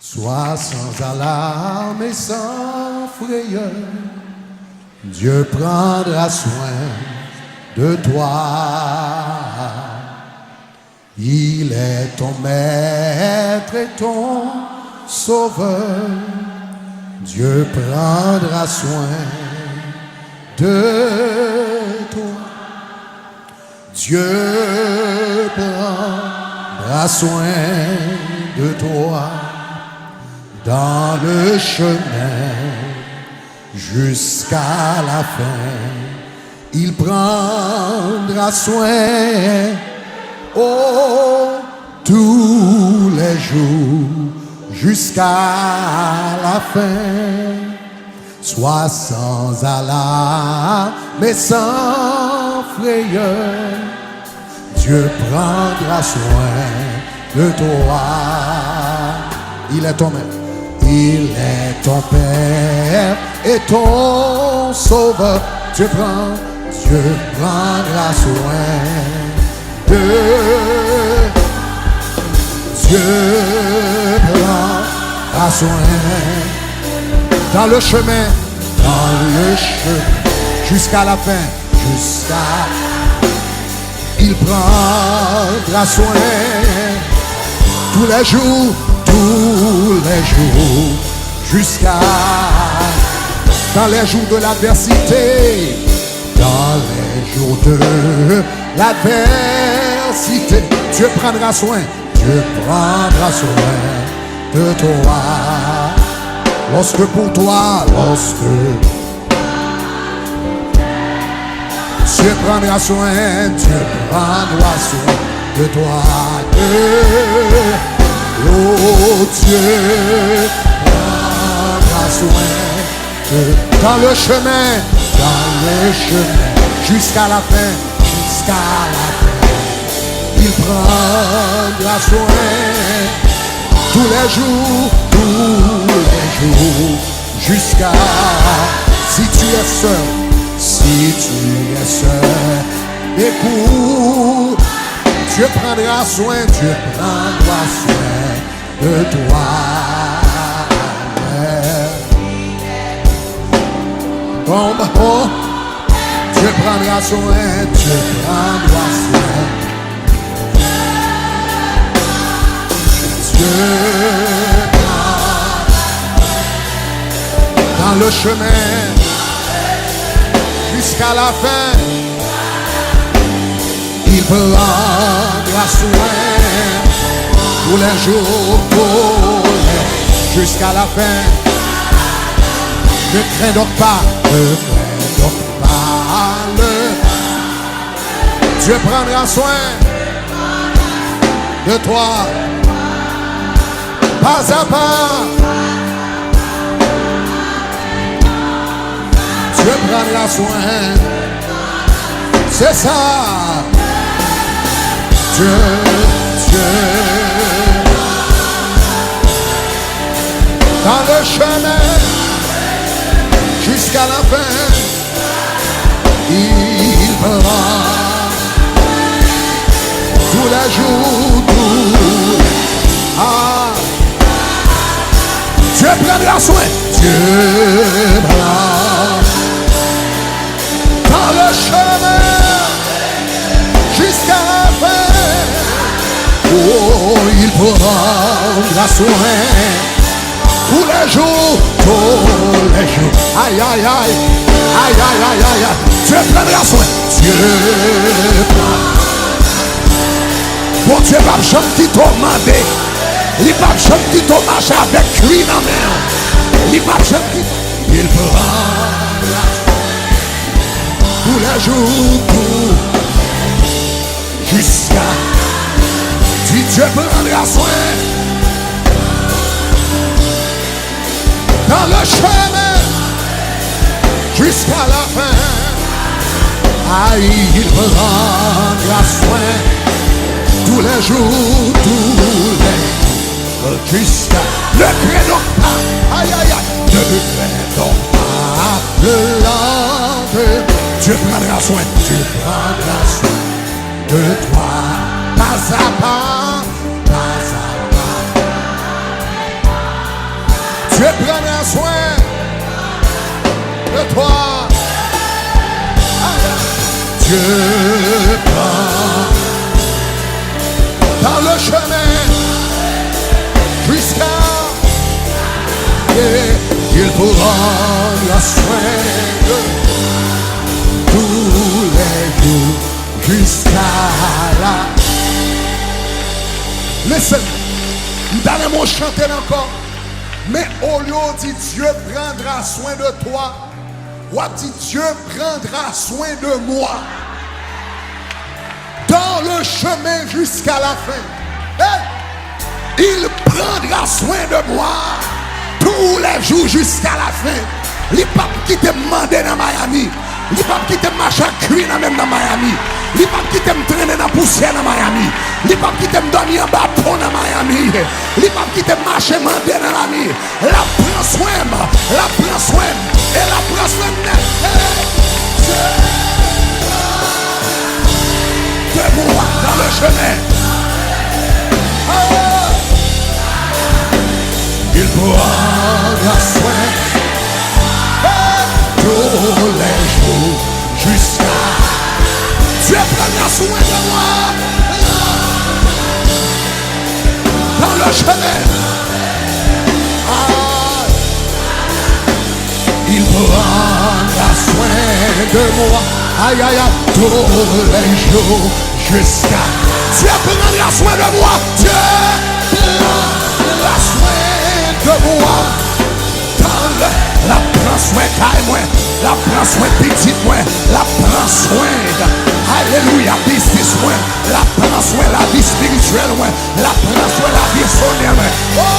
Sois sans alarme et sans frayeur, Dieu prendra soin de toi. Il est ton maître et ton sauveur, Dieu prendra soin de toi. Dieu prendra soin de toi dans le chemin jusqu'à la fin. Il prendra soin, oh, tous les jours jusqu'à la fin. Sois sans alarme mais sans frayeur, Dieu prendra soin de toi. Il est ton maître, il est ton Père et ton Sauveur. Dieu prendra soin de Dieu prendra soin dans le chemin, jusqu'à la fin, il prendra soin tous les jours, jusqu'à dans les jours de l'adversité, Dieu prendra soin de toi. Lorsque Dieu prendra soin de toi. Oh, Dieu prendra soin dans le chemin, jusqu'à la fin, il prendra soin tous les jours, jusqu'à si tu es seul, écoute, Dieu prendra soin de toi. Oh, Dieu prendra soin, Dieu dans le chemin jusqu'à la fin, il prendra soin tous les jours, jusqu'à la fin. Ne crains donc pas, Dieu prendra soin de toi, pas à pas. Dieu prendra soin, c'est ça. Dieu dans le chemin jusqu'à la fin, il fera tous les jours, Dieu prendra soin, dans le chemin jusqu'à la fin. Oh, il prendra soin tous les jours. Aïe, aïe, aïe, Dieu prendra soin. Bon Dieu va chanter ton mandé. Il va chanter ton marché avec lui dans la main. Il va chanter. Il prendra tous les jours jusqu'à. Dieu prendra soin dans le chemin jusqu'à la fin. Il prendra soin tous les jours, jusqu'à le créneau. Aïe, aïe, aïe, ne crains donc pas le lendemain. Dieu prendra soin de toi, pas à pas, Dieu prend dans le chemin jusqu'à il prendra soin de tous les jours jusqu'à la. Listen, d'aller mon chanter encore. Mais au lieu dit Dieu prendra soin de toi, ou dit Dieu prendra soin de moi dans le chemin jusqu'à la fin. Hey! Il prendra soin de moi tous les jours jusqu'à la fin. Les papes qui te demandent dans Miami, les papes qui te marchent à cuire même dans Miami, les papes qui te traînent dans la poussière dans Miami, les papes qui te dorment en bas pont dans Miami, les papes qui te marchent mandé dans la nuit. La prend soin, la prend soin, et la prend soin de moi dans le chemin. Il prendra soin tous les jours jusqu'à. Dieu prendra soin de moi dans le chemin. Il prendra soin de moi. Aïe aïe aïe, tous les jours jusqu'à. Dieu prendra soin de moi. Dieu prendra soin de moi dans la prend soin de moi, la prend soin petit moi, la prend soin alléluia business moi, la prend soin la vie spirituelle moi, la prend soin la vie personnelle moi.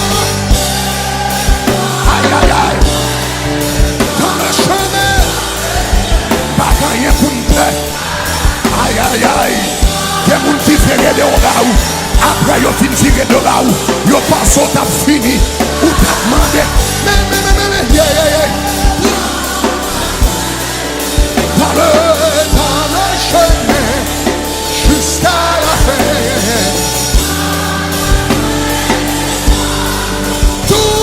Aïe aïe aïe, dans le chemin pas rien pour me plaire. Aïe aïe aïe, des gens qui feront de haut. Après, ils fin tiré de là où ils passent au tap fini, ou t'as demandé, mais, dans le chemin, jusqu'à la fin, tout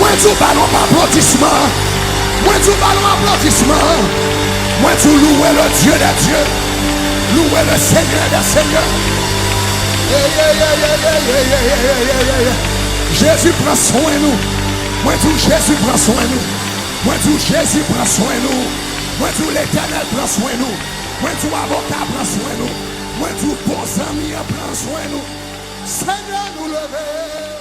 moi tu ballon applaudissement. Moi tu ballon applaudissement. Moi tu louer le Dieu des dieux. Louer le Seigneur des seigneurs. Jésus prend soin de nous. Moi tu Jésus prend soin de nous. Moi tu Jésus prend soin de nous. Moi tu l'Éternel prend soin de nous. Moi tu avocat prend soin de nous. Moi tu bon ami prend soin de nous. Seigneur nous lever.